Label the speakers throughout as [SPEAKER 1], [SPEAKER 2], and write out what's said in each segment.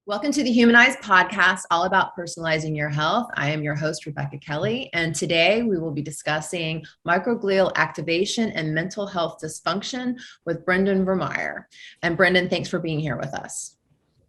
[SPEAKER 1] Welcome to the Humanized podcast, all about personalizing your health. I am your host, Rebecca Kelly, and today we will be discussing microglial activation and mental health dysfunction with Brendan Vermeire. And Brendan, thanks for being here with us.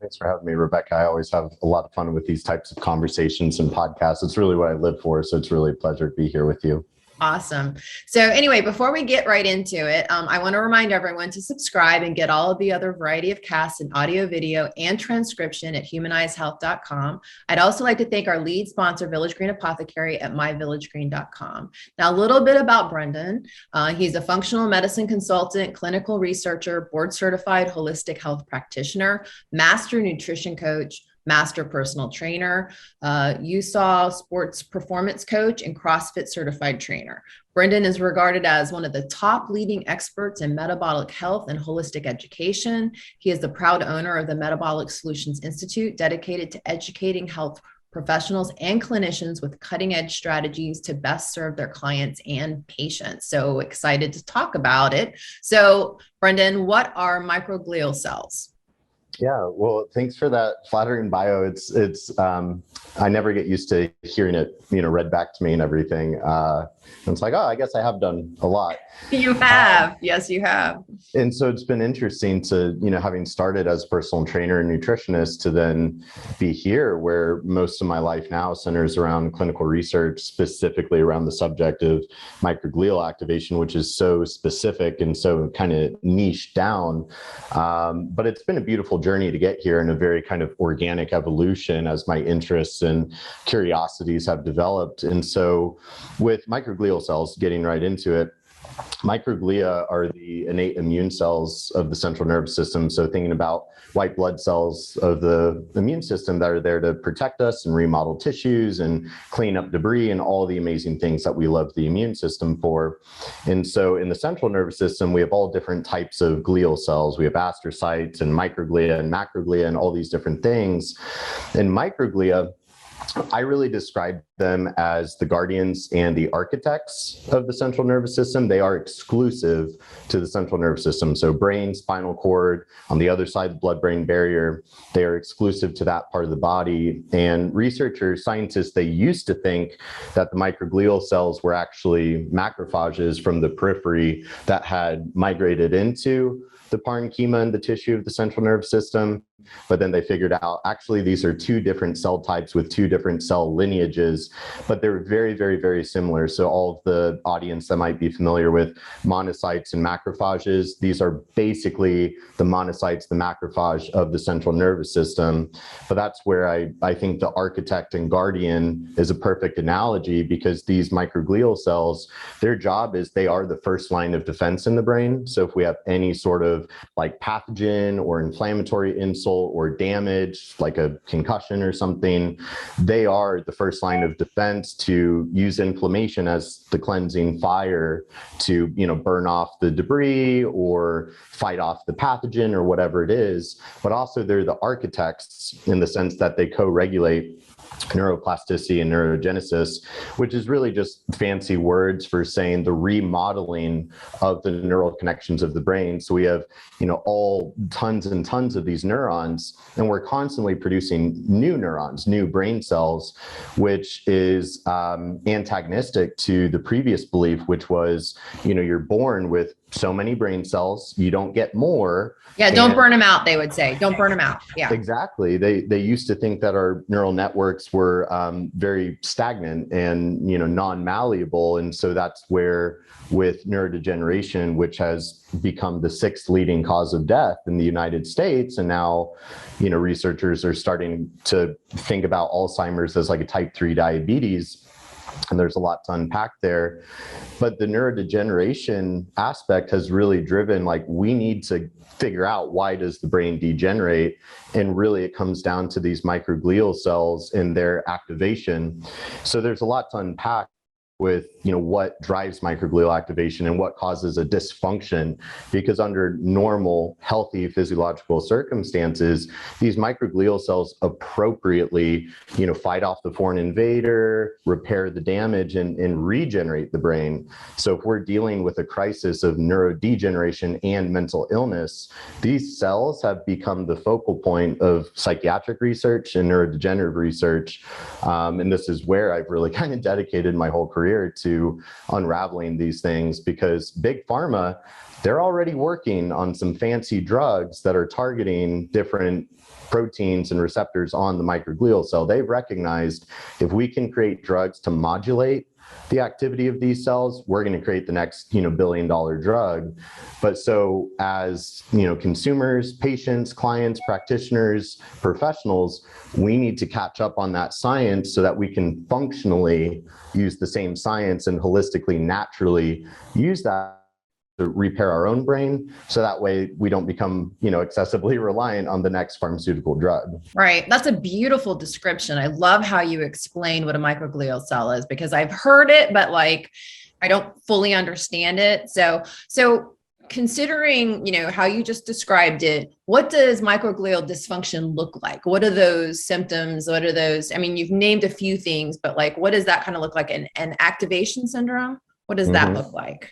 [SPEAKER 2] Thanks for having me, Rebecca. I always have a lot of fun with these types of conversations and podcasts. It's really what I live for, so it's really a pleasure to be here with you.
[SPEAKER 1] Awesome. So anyway, before we get right into it, I want to remind everyone to subscribe and get all of the other variety of casts and audio, video, and transcription at humanizedhealth.com. I'd also like to thank our lead sponsor, Village Green Apothecary at myvillagegreen.com. Now, a little bit about Brendan. He's a functional medicine consultant, clinical researcher, board certified holistic health practitioner, master nutrition coach, master personal trainer, USAW sports performance coach, and CrossFit certified trainer. Brendan is regarded as one of the top leading experts in metabolic health and holistic education. He is the proud owner of the Metabolic Solutions Institute, dedicated to educating health professionals and clinicians with cutting edge strategies to best serve their clients and patients. So excited to talk about it. So Brendan, what are microglial cells?
[SPEAKER 2] Yeah, well, thanks for that flattering bio. I never get used to hearing it, read back to me and everything. And it's like, oh, I guess I have done a lot.
[SPEAKER 1] You have. Yes, you have.
[SPEAKER 2] And so it's been interesting to, having started as a personal trainer and nutritionist to then be here where most of my life now centers around clinical research, specifically around the subject of microglial activation, which is so specific and so kind of niche down. But it's been a beautiful journey to get here and a very kind of organic evolution as my interests and curiosities have developed. And so with microglial cells, getting right into it, microglia are the innate immune cells of the central nervous system. So thinking about white blood cells of the immune system that are there to protect us and remodel tissues and clean up debris and all the amazing things that we love the immune system for. And so in the central nervous system, we have all different types of glial cells. We have astrocytes and microglia and macroglia and all these different things. And microglia, I really describe them as the guardians and the architects of the central nervous system. They are exclusive to the central nervous system. So brain, spinal cord, on the other side of the blood-brain barrier, they are exclusive to that part of the body. And researchers, scientists, they used to think that the microglial cells were actually macrophages from the periphery that had migrated into the parenchyma and the tissue of the central nervous system. But then they figured out, actually, these are two different cell types with two different cell lineages, but they're very, very, very similar. So all of the audience that might be familiar with monocytes and macrophages, these are basically the monocytes, the macrophage of the central nervous system. But that's where I think the architect and guardian is a perfect analogy, because these microglial cells, their job is they are the first line of defense in the brain. So if we have any sort of like pathogen or inflammatory insult or damage, like a concussion or something, they are the first line of defense to use inflammation as the cleansing fire to, burn off the debris or fight off the pathogen or whatever it is. But also they're the architects in the sense that they co-regulate neuroplasticity and neurogenesis, which is really just fancy words for saying the remodeling of the neural connections of the brain. So we have, all tons and tons of these neurons, and we're constantly producing new neurons, new brain cells, which is antagonistic to the previous belief, which was, you're born with so many brain cells, you don't get more.
[SPEAKER 1] Yeah, don't burn them out, they would say. Don't burn them out. Yeah,
[SPEAKER 2] exactly. They used to think that our neural networks were very stagnant and non-malleable, and so that's where, with neurodegeneration, which has become the sixth leading cause of death in the United States, and now researchers are starting to think about Alzheimer's as like a type 3 diabetes. And there's a lot to unpack there. But the neurodegeneration aspect has really driven, we need to figure out, why does the brain degenerate? And really it comes down to these microglial cells and their activation. So there's a lot to unpack. with what drives microglial activation and what causes a dysfunction, because under normal healthy physiological circumstances, these microglial cells appropriately fight off the foreign invader, repair the damage, and regenerate the brain. So if we're dealing with a crisis of neurodegeneration and mental illness, these cells have become the focal point of psychiatric research and neurodegenerative research, and this is where I've really kind of dedicated my whole career to unraveling these things, because big pharma, they're already working on some fancy drugs that are targeting different proteins and receptors on the microglial cell. They've recognized if we can create drugs to modulate the activity of these cells, we're going to create the next billion-dollar drug. But so as consumers, patients, clients, practitioners, professionals, we need to catch up on that science so that we can functionally use the same science and holistically, naturally use that to repair our own brain, so that way we don't become excessively reliant on the next pharmaceutical drug.
[SPEAKER 1] Right. That's a beautiful description. I love how you explain what a microglial cell is, because I've heard it, but I don't fully understand it. So considering how you just described it, what does microglial dysfunction look like? What are those symptoms? What are those? I mean, you've named a few things, but what does that kind of look like? An activation syndrome? What does that look like?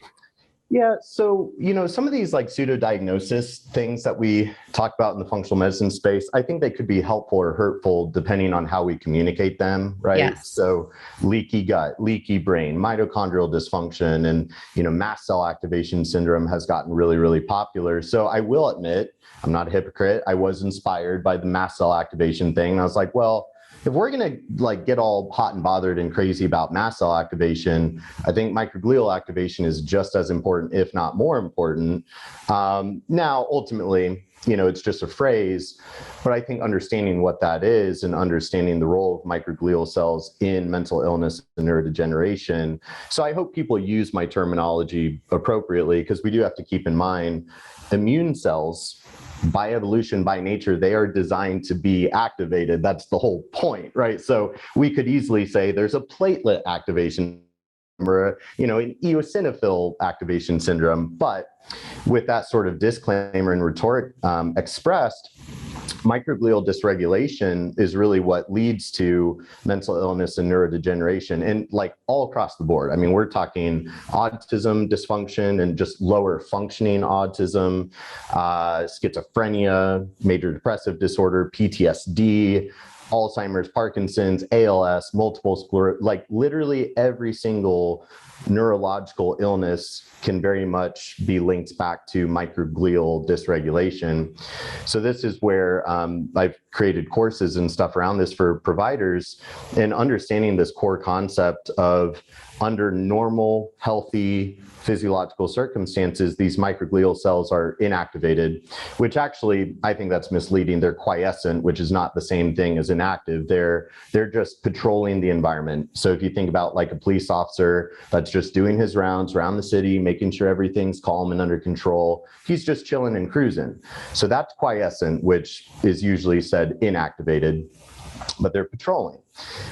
[SPEAKER 2] Yeah, so, some of these pseudo diagnosis things that we talk about in the functional medicine space, I think they could be helpful or hurtful depending on how we communicate them, right?
[SPEAKER 1] Yes.
[SPEAKER 2] So leaky gut, leaky brain, mitochondrial dysfunction, and, mast cell activation syndrome has gotten really, really popular. So I will admit, I'm not a hypocrite. I was inspired by the mast cell activation thing. And I was like, well, if we're going to get all hot and bothered and crazy about mast cell activation, I think microglial activation is just as important, if not more important. Now, ultimately, it's just a phrase, but I think understanding what that is and understanding the role of microglial cells in mental illness and neurodegeneration. So I hope people use my terminology appropriately, because we do have to keep in mind immune cells, by evolution, by nature, they are designed to be activated. That's the whole point, right? So we could easily say there's a platelet activation or an eosinophil activation syndrome. But with that sort of disclaimer and rhetoric expressed, microglial dysregulation is really what leads to mental illness and neurodegeneration, and all across the board. I mean, we're talking autism dysfunction and just lower functioning autism, schizophrenia, major depressive disorder, PTSD, Alzheimer's, Parkinson's, ALS, multiple sclerosis, literally every single neurological illness can very much be linked back to microglial dysregulation. So this is where I've created courses and stuff around this for providers, and understanding this core concept of under normal, healthy physiological circumstances, these microglial cells are inactivated, which actually, I think that's misleading. They're quiescent, which is not the same thing as inactive. They're just patrolling the environment. So if you think about a police officer that's just doing his rounds around the city, making sure everything's calm and under control, he's just chilling and cruising. So that's quiescent, which is usually said inactivated, but they're patrolling.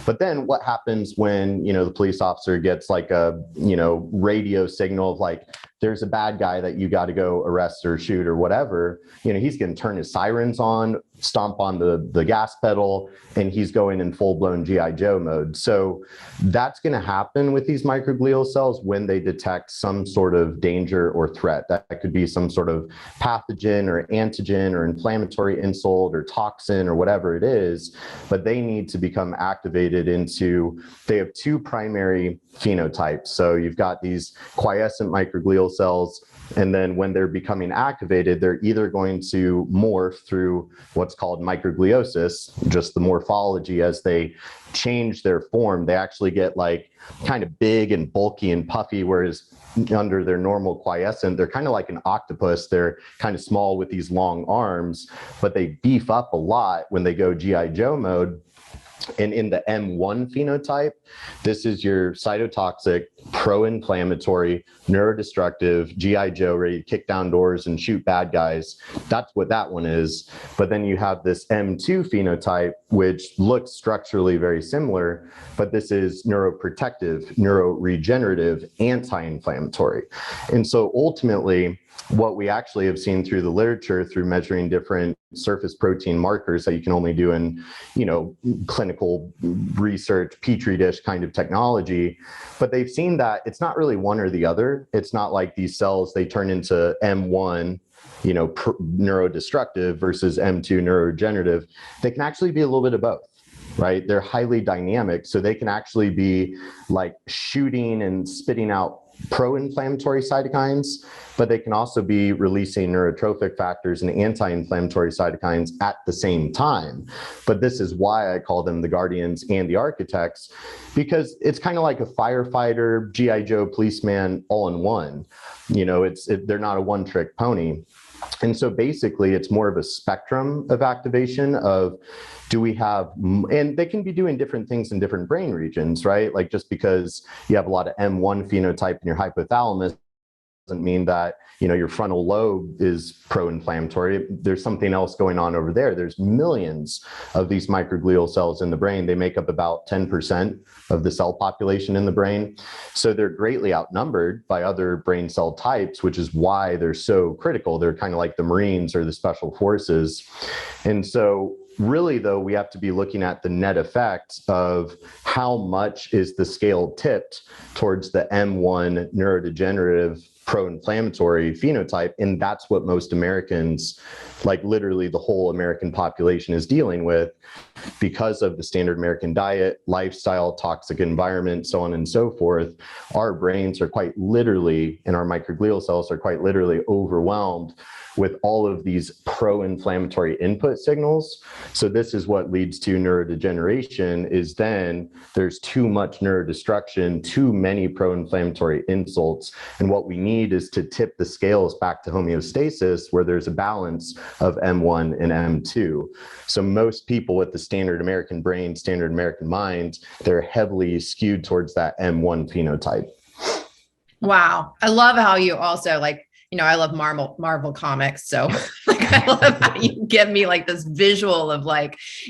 [SPEAKER 2] But then what happens when, the police officer gets a, radio signal of there's a bad guy that you got to go arrest or shoot or whatever, he's going to turn his sirens on, stomp on the gas pedal, and he's going in full-blown G.I. Joe mode. So that's going to happen with these microglial cells when they detect some sort of danger or threat. That could be some sort of pathogen or antigen or inflammatory insult or toxin or whatever it is, but they need to become activated they have two primary phenotypes. So you've got these quiescent microglial cells, and then when they're becoming activated, they're either going to morph through what's called microgliosis, just the morphology as they change their form. They actually get kind of big and bulky and puffy, whereas under their normal quiescent, they're kind of like an octopus. They're kind of small with these long arms, but they beef up a lot when they go G.I. Joe mode. And in the M1 phenotype, this is your cytotoxic, pro-inflammatory, neurodestructive, GI Joe, ready to kick down doors and shoot bad guys. That's what that one is. But then you have this M2 phenotype, which looks structurally very similar, but this is neuroprotective, neuroregenerative, anti-inflammatory. And so ultimately, what we actually have seen through the literature, through measuring different surface protein markers that you can only do in, clinical research, petri dish kind of technology, but they've seen that it's not really one or the other. It's not like these cells, they turn into M1, neurodestructive versus M2 neuroregenerative. They can actually be a little bit of both. Right? They're highly dynamic, so they can actually be like shooting and spitting out pro-inflammatory cytokines, but they can also be releasing neurotrophic factors and anti-inflammatory cytokines at the same time. But this is why I call them the guardians and the architects, because it's kind of like a firefighter, GI Joe, policeman, all in one. They're not a one-trick pony. And so basically, it's more of a spectrum of activation of, do we have, and they can be doing different things in different brain regions, right? Like just because you have a lot of M1 phenotype in your hypothalamus doesn't mean that, your frontal lobe is pro-inflammatory. There's something else going on over there. There's millions of these microglial cells in the brain. They make up about 10% of the cell population in the brain. So they're greatly outnumbered by other brain cell types, which is why they're so critical. They're kind of like the Marines or the special forces. And so really, though, we have to be looking at the net effect of how much is the scale tipped towards the M1 neurodegenerative pro-inflammatory phenotype. And that's what most Americans, like literally the whole American population, is dealing with because of the standard American diet, lifestyle, toxic environment, so on and so forth. Our brains are quite literally, and our microglial cells are quite literally overwhelmed with all of these pro-inflammatory input signals. So this is what leads to neurodegeneration, is then there's too much neurodestruction, too many pro-inflammatory insults. And what we need is to tip the scales back to homeostasis, where there's a balance of M1 and M2. So most people with the standard American brain, standard American mind, they're heavily skewed towards that M1 phenotype.
[SPEAKER 1] Wow. I love how you also I love Marvel comics. So I love how you give me like this visual of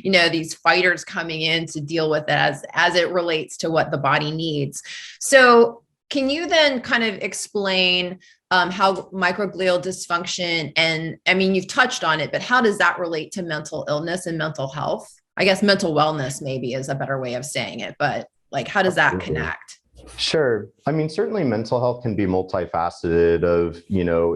[SPEAKER 1] these fighters coming in to deal with it as it relates to what the body needs. So can you then kind of explain how microglial dysfunction, and I mean, you've touched on it, but how does that relate to mental illness and mental health? I guess mental wellness maybe is a better way of saying it, but how does that connect?
[SPEAKER 2] Sure. I mean, certainly mental health can be multifaceted of,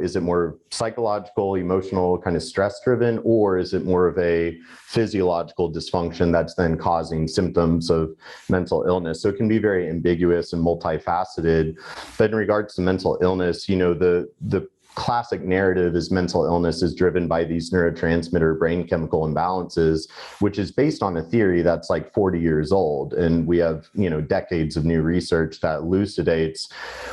[SPEAKER 2] is it more psychological, emotional, kind of stress driven, or is it more of a physiological dysfunction that's then causing symptoms of mental illness? So it can be very ambiguous and multifaceted. But in regards to mental illness, the classic narrative is mental illness is driven by these neurotransmitter brain chemical imbalances, which is based on a theory that's like 40 years old. And we have, decades of new research that elucidates,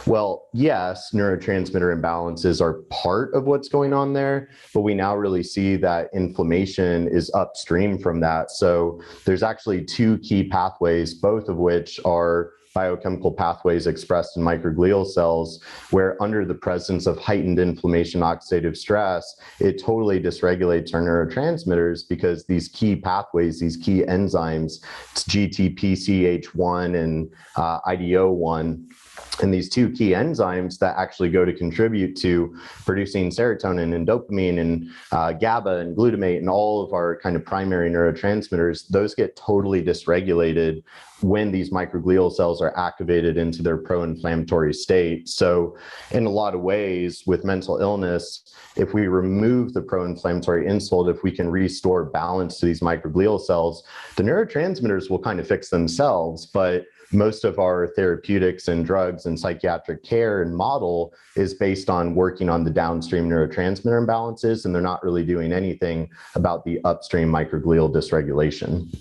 [SPEAKER 2] well, yes, neurotransmitter imbalances are part of what's going on there, but we now really see that inflammation is upstream from that. So there's actually two key pathways, both of which are biochemical pathways expressed in microglial cells, where under the presence of heightened inflammation, oxidative stress, it totally dysregulates our neurotransmitters, because these key pathways, these key enzymes, it's GTPCH1 and IDO1, and these two key enzymes that actually go to contribute to producing serotonin and dopamine and GABA and glutamate and all of our kind of primary neurotransmitters, those get totally dysregulated when these microglial cells are activated into their pro-inflammatory state. So in a lot of ways with mental illness, if we remove the pro-inflammatory insult, if we can restore balance to these microglial cells, the neurotransmitters will kind of fix themselves. But most of our therapeutics and drugs and psychiatric care and model is based on working on the downstream neurotransmitter imbalances, and they're not really doing anything about the upstream microglial dysregulation.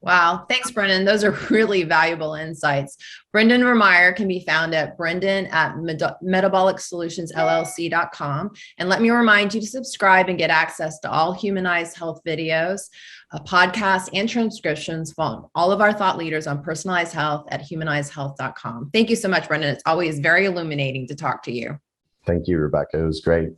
[SPEAKER 1] Wow. Thanks, Brendan. Those are really valuable insights. Brendan Vermeire can be found at brendan@metabolicsolutions.llc.com. And let me remind you to subscribe and get access to all Humanized Health videos. podcasts and transcriptions from all of our thought leaders on personalized health at humanizedhealth.com. Thank you so much, Brendan. It's always very illuminating to talk to you.
[SPEAKER 2] Thank you, Rebecca. It was great.